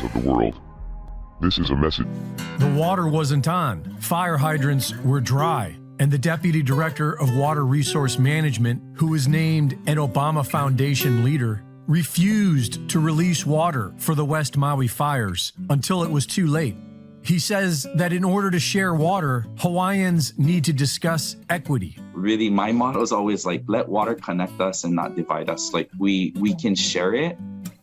areas of the world. This is a message. The water wasn't on, fire hydrants were dry, and the Deputy Director of Water Resource Management, who was named an Obama Foundation leader, refused to release water for the West Maui fires until it was too late. He says that in order to share water, Hawaiians need to discuss equity. Really, my motto is always like, let water connect us and not divide us. Like we can share it,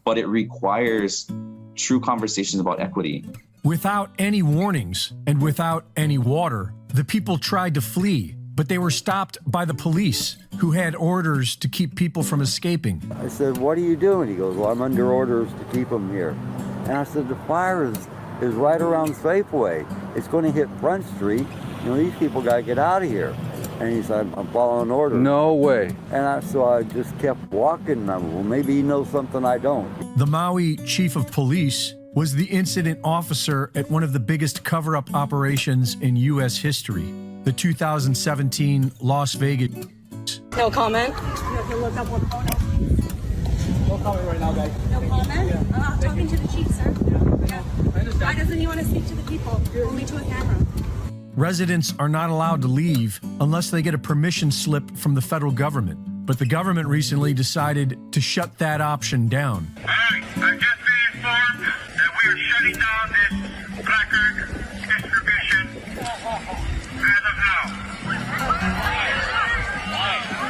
but it requires true conversations about equity. Without any warnings and without any water, the people tried to flee, but they were stopped by the police, who had orders to keep people from escaping. I said, what are you doing? He goes, well, I'm under orders to keep them here. And I said, the fire is right around Safeway. It's going to hit Front Street. You know, these people got to get out of here. And he said, I'm following orders. No way. And so I just kept walking. And I went, well, maybe he knows something I don't. The Maui chief of police was the incident officer at one of the biggest cover-up operations in U.S. history, the 2017 Las Vegas. No comment? You have to look up what photo. No comment right now, guys. No comment? Yeah. I'm talking to the chief, sir. Yeah. I understand. Why doesn't he want to speak to the people? Only to a camera. Residents are not allowed to leave unless they get a permission slip from the federal government. But the government recently decided to shut that option down. I've just been informed that we are shutting down this placard distribution as of now.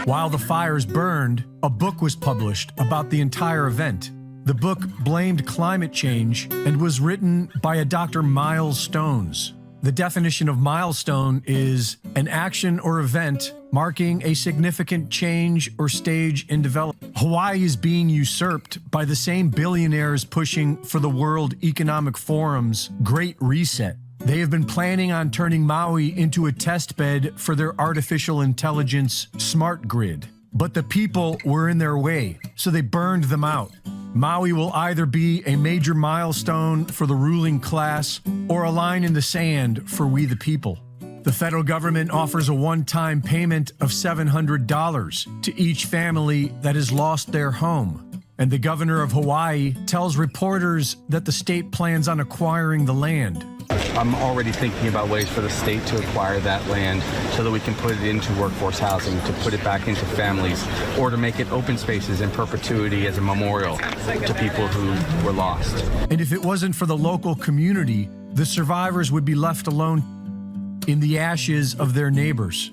While the fires burned, a book was published about the entire event. The book blamed climate change and was written by a Dr. Miles Stones. The definition of milestone is an action or event marking a significant change or stage in development. Hawaii is being usurped by the same billionaires pushing for the World Economic Forum's Great Reset. They have been planning on turning Maui into a test bed for their artificial intelligence smart grid. But the people were in their way, so they burned them out. Maui will either be a major milestone for the ruling class or a line in the sand for we the people. The federal government offers a one-time payment of $700 to each family that has lost their home. And the governor of Hawaii tells reporters that the state plans on acquiring the land. I'm already thinking about ways for the state to acquire that land so that we can put it into workforce housing, to put it back into families, or to make it open spaces in perpetuity as a memorial to people who were lost. And if it wasn't for the local community, the survivors would be left alone in the ashes of their neighbors.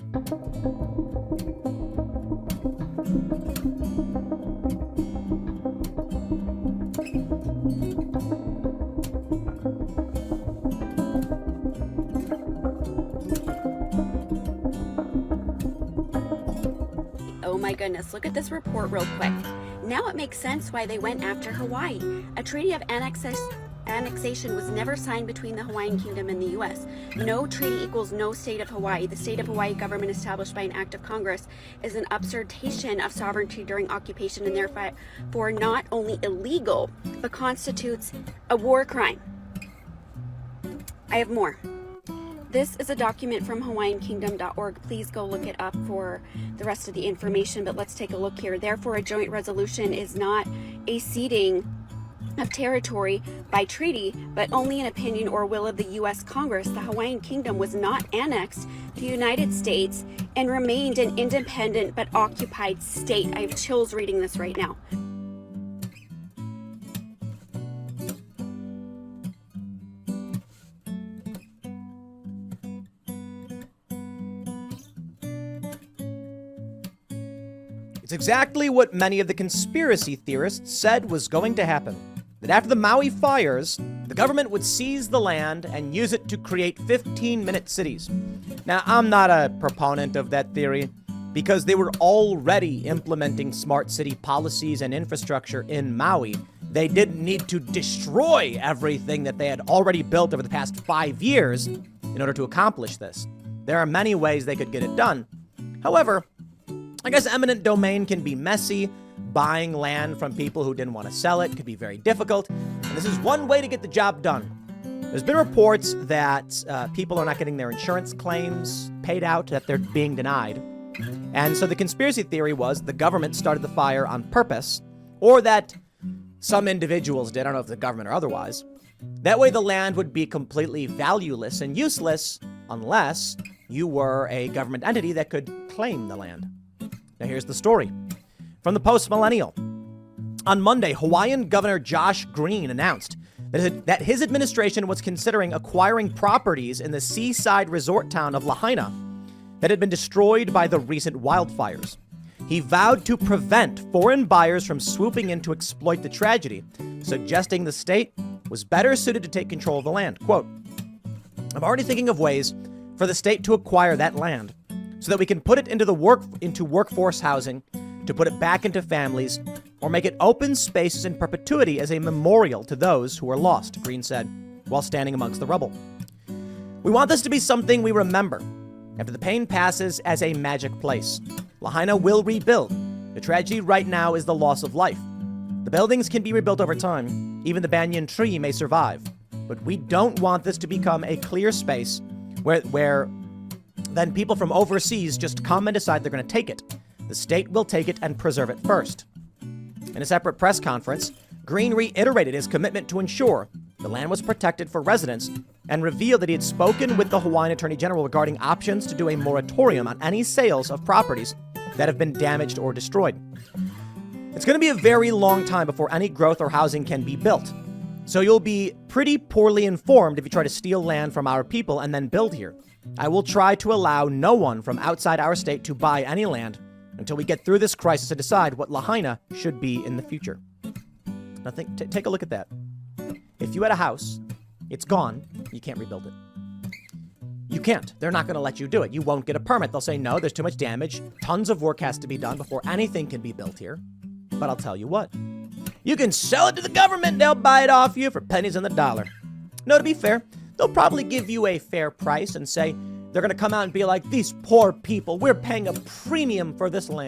Oh my goodness, look at this report real quick. Now it makes sense why they went after Hawaii. A treaty of annexation was never signed between the Hawaiian Kingdom and the U.S. No treaty equals no state of Hawaii. The state of Hawaii government established by an act of Congress is an usurpation of sovereignty during occupation and therefore not only illegal, but constitutes a war crime. I have more. This is a document from HawaiianKingdom.org. Please go look it up for the rest of the information, but let's take a look here. Therefore, a joint resolution is not a ceding of territory by treaty, but only an opinion or will of the U.S. Congress. The Hawaiian Kingdom was not annexed to the United States and remained an independent but occupied state. I have chills reading this right now. It's exactly what many of the conspiracy theorists said was going to happen. That after the Maui fires, the government would seize the land and use it to create 15-minute cities. Now, I'm not a proponent of that theory because they were already implementing smart city policies and infrastructure in Maui. They didn't need to destroy everything that they had already built over the past 5 years in order to accomplish this. There are many ways they could get it done. However, I guess eminent domain can be messy. Buying land from people who didn't want to sell it could be very difficult. And this is one way to get the job done. There's been reports that people are not getting their insurance claims paid out, that they're being denied. And so the conspiracy theory was the government started the fire on purpose, or that some individuals did, I don't know if the government or otherwise, That way the land would be completely valueless and useless unless you were a government entity that could claim the land. Now here's the story. From the Post-Millennial. On Monday, Hawaiian Governor Josh Green announced that his administration was considering acquiring properties in the seaside resort town of Lahaina that had been destroyed by the recent wildfires. He vowed to prevent foreign buyers from swooping in to exploit the tragedy, suggesting the state was better suited to take control of the land. Quote, I'm already thinking of ways for the state to acquire that land so that we can put it into workforce housing, to put it back into families, or make it open spaces in perpetuity as a memorial to those who are lost, Green said, while standing amongst the rubble. We want this to be something we remember after the pain passes as a magic place. Lahaina will rebuild. The tragedy right now is the loss of life. The buildings can be rebuilt over time. Even the banyan tree may survive. But we don't want this to become a clear space where then people from overseas just come and decide they're going to take it. The state will take it and preserve it first. In a separate press conference, Green reiterated his commitment to ensure the land was protected for residents and revealed that he had spoken with the Hawaiian Attorney General regarding options to do a moratorium on any sales of properties that have been damaged or destroyed. It's going to be a very long time before any growth or housing can be built. So you'll be pretty poorly informed if you try to steal land from our people and then build here. I will try to allow no one from outside our state to buy any land until we get through this crisis and decide what Lahaina should be in the future. Now take a look at that. If you had a house, it's gone, you can't rebuild it. You can't. They're not going to let you do it. You won't get a permit. They'll say, no, there's too much damage. Tons of work has to be done before anything can be built here. But I'll tell you what. You can sell it to the government. They'll buy it off you for pennies on the dollar. No, to be fair, they'll probably give you a fair price and say they're going to come out and be like, these poor people, we're paying a premium for this land.